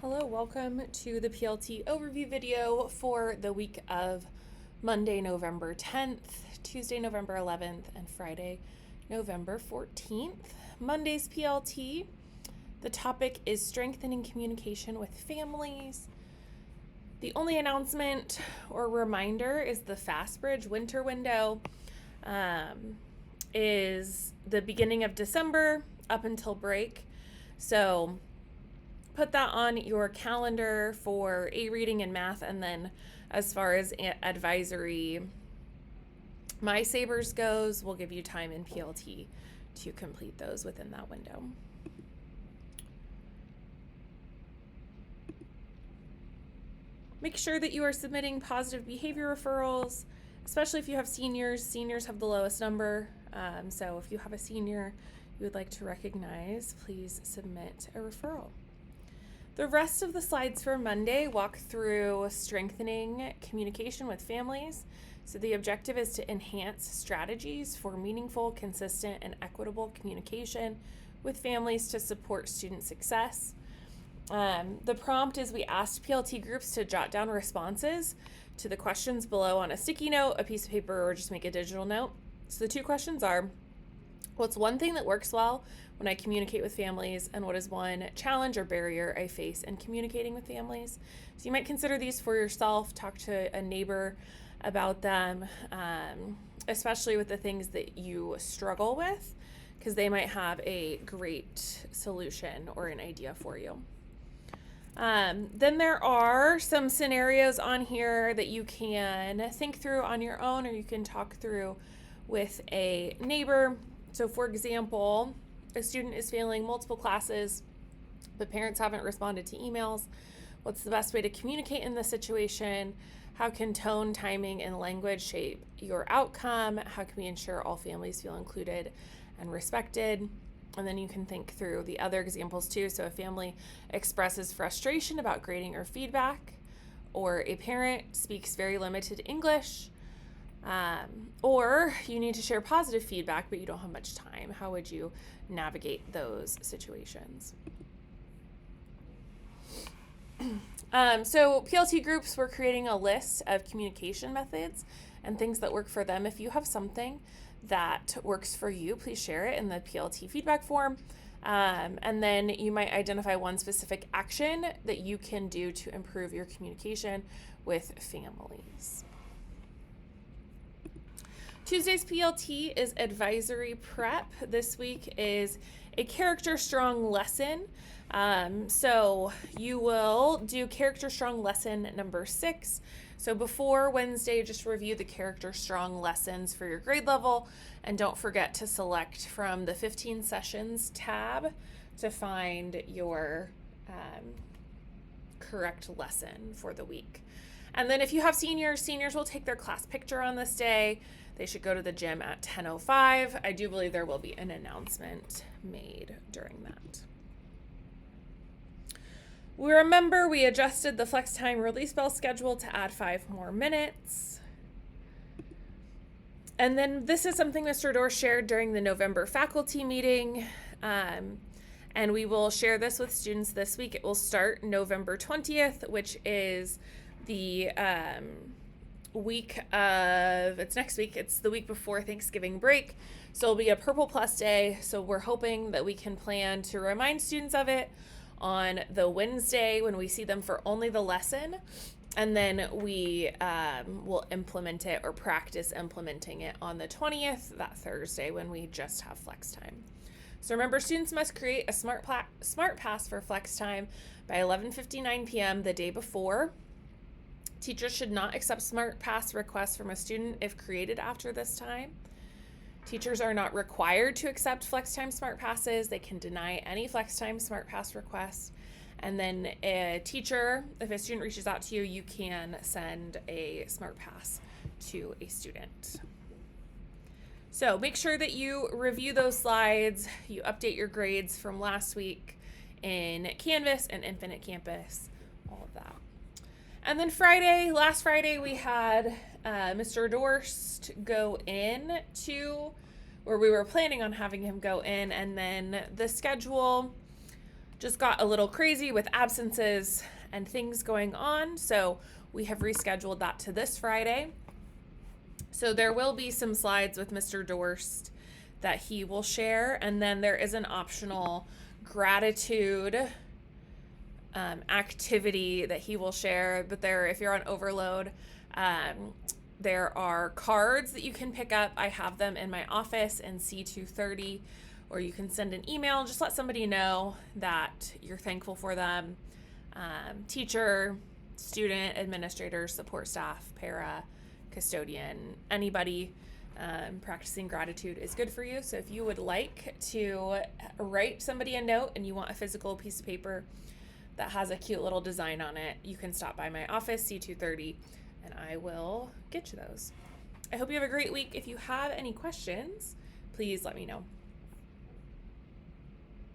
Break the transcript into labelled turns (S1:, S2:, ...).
S1: Hello, welcome to the PLT overview video for the week of Monday, November 10th, Tuesday, November 11th, and Friday, November 14th. Monday's PLT, the topic is strengthening communication with families. The only announcement or reminder is the FastBridge winter window is the beginning of December up until break. So put that on your calendar for reading and math, and then as far as advisory My Sabers goes, we'll give you time in PLT to complete those within that window. Make sure that you are submitting positive behavior referrals, especially if you have seniors. Seniors have the lowest number, so if you have a senior you would like to recognize, please submit a referral. The rest of the slides for Monday walk through strengthening communication with families. So the objective is to enhance strategies for meaningful, consistent, and equitable communication with families to support student success. The prompt is we asked PLT groups to jot down responses to the questions below on a sticky note, a piece of paper, or just make a digital note. So the two questions are, what's one thing that works well when I communicate with families, and what is one challenge or barrier I face in communicating with families? So you might consider these for yourself, talk to a neighbor about them, especially with the things that you struggle with, because they might have a great solution or an idea for you. Then there are some scenarios on here that you can think through on your own, or you can talk through with a neighbor. So for example, a student is failing multiple classes, but parents haven't responded to emails. What's the best way to communicate in this situation? How can tone, timing, and language shape your outcome? How can we ensure all families feel included and respected? And then you can think through the other examples too. So a family expresses frustration about grading or feedback, or a parent speaks very limited English, or you need to share positive feedback, but you don't have much time. How would you navigate those situations? So PLT groups, we're creating a list of communication methods and things that work for them. If you have something that works for you, please share it in the PLT feedback form. And then you might identify one specific action that you can do to improve your communication with families. Tuesday's PLT is advisory prep. This week is a character strong lesson. So you will do character strong lesson number 6. So before Wednesday, just review the character strong lessons for your grade level, and don't forget to select from the 15 sessions tab to find your correct lesson for the week. And then if you have seniors will take their class picture on this day. They should go to the gym at 10:05. I do believe there will be an announcement made during that. We adjusted the flex time release bell schedule to add 5 more minutes. And then this is something Mr. Dorr shared during the November faculty meeting. And we will share this with students this week. It will start November 20th, which is the it's next week. It's the week before Thanksgiving break. So it'll be a Purple Plus day. So we're hoping that we can plan to remind students of it on the Wednesday when we see them for only the lesson. And then we will implement it or practice implementing it on the 20th, that Thursday, when we just have flex time. So remember, students must create a smart pass for flex time by 11:59 p.m. the day before. Teachers should not accept smart pass requests from a student if created after this time. Teachers are not required to accept flex time smart passes. They can deny any flex time smart pass request. And then a teacher, if a student reaches out to you, you can send a smart pass to a student. So make sure that you review those slides, you update your grades from last week in Canvas and Infinite Campus, all of that. And then last Friday, we had Mr. Dorst go in to where we were planning on having him go in, and then the schedule just got a little crazy with absences and things going on, so we have rescheduled that to this Friday. So there will be some slides with Mr. Dorst that he will share, and then there is an optional gratitude activity that he will share. But there, if you're on overload, there are cards that you can pick up. I have them in my office in C230, or you can send an email. Just let somebody know that you're thankful for them. Teacher, student, administrator, support staff, para, custodian, anybody. Practicing gratitude is good for you. So if you would like to write somebody a note and you want a physical piece of paper that has a cute little design on it, you can stop by my office, C230, and I will get you those. I hope you have a great week. If you have any questions, please let me know.